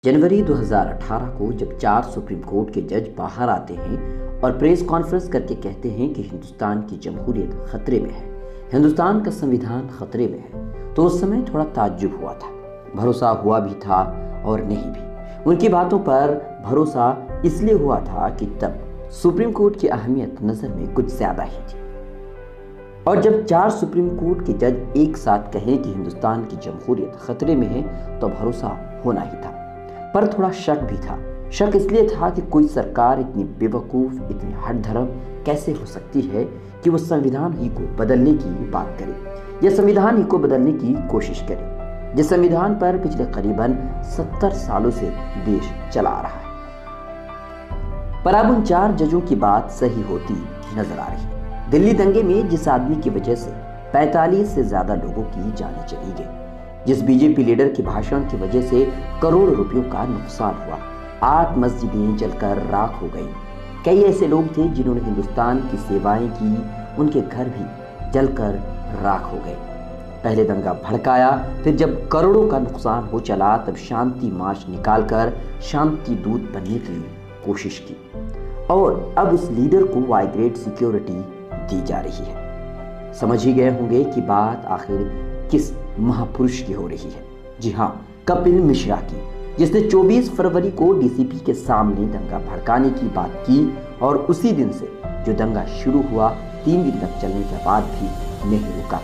जनवरी 2018 को जब 4 supreme court के जज बाहर आते हैं और प्रेस कॉन्फ्रेंस करके कहते हैं कि हिंदुस्तान की जमहूरियत खतरे में है, हिंदुस्तान का संविधान खतरे में है, तो उस समय थोड़ा ताज्जुब हुआ था, भरोसा हुआ भी था और नहीं भी। उनकी बातों पर भरोसा इसलिए हुआ था कि तब सुप्रीम कोर्ट की अहमियत नजर में कुछ ज्यादा ही थी। और जब 4 सुप्रीम कोर्ट के जज एक साथ कहें कि हिंदुस्तान की जमहूरियत खतरे में है, तो भरोसा होना ही था। पर थोड़ा शक भी था। शक इसलिए था कि कोई सरकार इतनी बेवकूफ, इतनी हठधर्म कैसे हो सकती है कि वो संविधान ही को बदलने की बात करे या संविधान ही को बदलने की कोशिश करे, जिस संविधान पर पिछले करीबन 70 सालों से देश चला आ रहा है। पर अब उन 4 जजों की बात सही होती नजर आ रही है। दिल्ली दंगे में जिस आदमी की वजह से 45 से ज्यादा लोगों की जानें चली गई, जिस बीजेपी लीडर के भाषण की वजह से करोड़ों रुपयों का नुकसान हुआ, 8 मस्जिदें जलकर राख हो गई, कई ऐसे लोग थे जिन्होंने हिंदुस्तान की सेवाएं की, उनके घर भी जलकर राख हो गए। पहले दंगा भड़काया, फिर जब करोड़ों का नुकसान हो चला, तब शांति मार्च निकालकर शांति दूत बनने की कोशिश की और अब उस लीडर को वाई ग्रेड सिक्योरिटी दी जा रही है। समझ ही गए होंगे कि बात आखिर किस महापुरुष की हो रही है। जी हाँ, कपिल मिश्रा की, जिसने 24 फरवरी को डीसीपी के सामने दंगा भड़काने की बात की और उसी दिन से जो दंगा शुरू हुआ 3 दिन तक चलने के बाद भी नहीं रुका,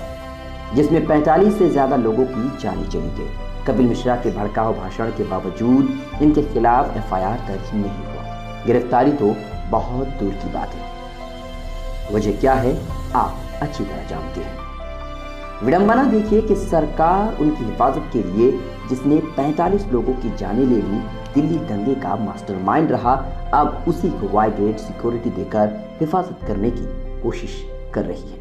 जिसमें 45 से ज्यादा लोगों की जानें चली गई। कपिल मिश्रा के भड़काऊ भाषण के बावजूद इनके खिलाफ एफआईआर दर्ज नहीं हुआ। गिरफ्तारी तो बहुत दूर की बात है। वजह क्या है आप अच्छी तरह जानते हैं। विडंबना देखिए कि सरकार उनकी हिफाजत के लिए जिसने 45 लोगों की जानें ले ली, दिल्ली दंगे का मास्टरमाइंड रहा, अब उसी को वाई ग्रेड सिक्योरिटी देकर हिफाजत करने की कोशिश कर रही है।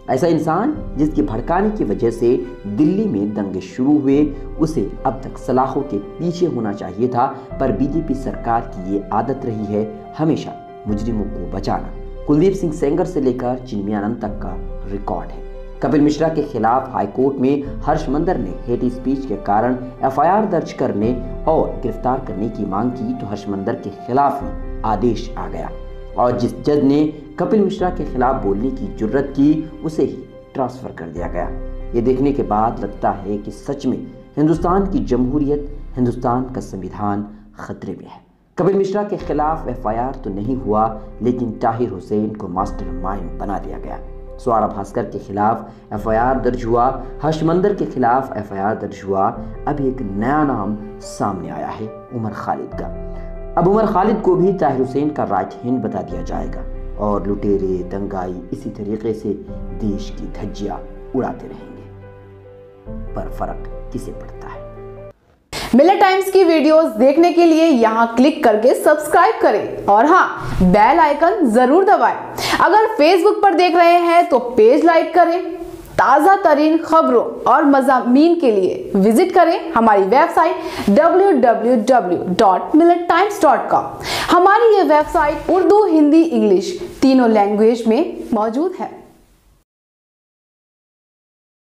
ऐसा इंसान जिसकी भड़काने की वजह से दिल्ली में दंगे शुरू हुए, उसे अब तक सलाखों के पीछे होना चाहिए था, पर बीजेपी सरकार की ये आदत रही है हमेशा मुजरिमों को बचाना। कुलदीप सिंह सेंगर से लेकर चिन्मयानंद तक का रिकॉर्ड है। कपिल मिश्रा के खिलाफ हाईकोर्ट में हर्ष मंदर ने हेट स्पीच के कारण एफआईआर दर्ज करने और गिरफ्तार करने की मांग की, तो हर्ष मंदर के खिलाफ ही आदेश आ गया और जिस जज ने कपिल मिश्रा के खिलाफ बोलने की जुर्रत की, उसे ही ट्रांसफर कर दिया गया। ये देखने के बाद लगता है कि सच में हिंदुस्तान की जमहूरियत, हिंदुस्तान का संविधान खतरे में है। कपिल मिश्रा के खिलाफ एफआईआर तो नहीं हुआ, लेकिन ताहिर हुसैन को मास्टरमाइंड बना दिया गया। स्वारा भास्कर के खिलाफ एफआईआर दर्ज हुआ, हर्ष मंदर के खिलाफ एफआईआर दर्ज हुआ। अब एक नया नाम सामने आया है, उमर खालिद का। अब उमर खालिद को भी ताहिर हुसैन का राइट हैंड बता दिया जाएगा और लुटेरे, दंगाई इसी तरीके से देश की धज्जियां उड़ाते रहेंगे। पर फर्क किसे पड़ता है? मिलत टाइम्स की वीडियोस देखने के लिए यहाँ क्लिक करके सब्सक्राइब करें और हाँ, बेल आइकन जरूर दबाएं। अगर फेसबुक पर देख रहे हैं तो पेज लाइक करें। ताज़ा तरीन खबरों और मज़ामीन के लिए विजिट करें हमारी वेबसाइट www.millettimes.com। हमारी ये वेबसाइट उर्दू, हिंदी, इंग्लिश तीनों लैंग्वेज में मौजूद है।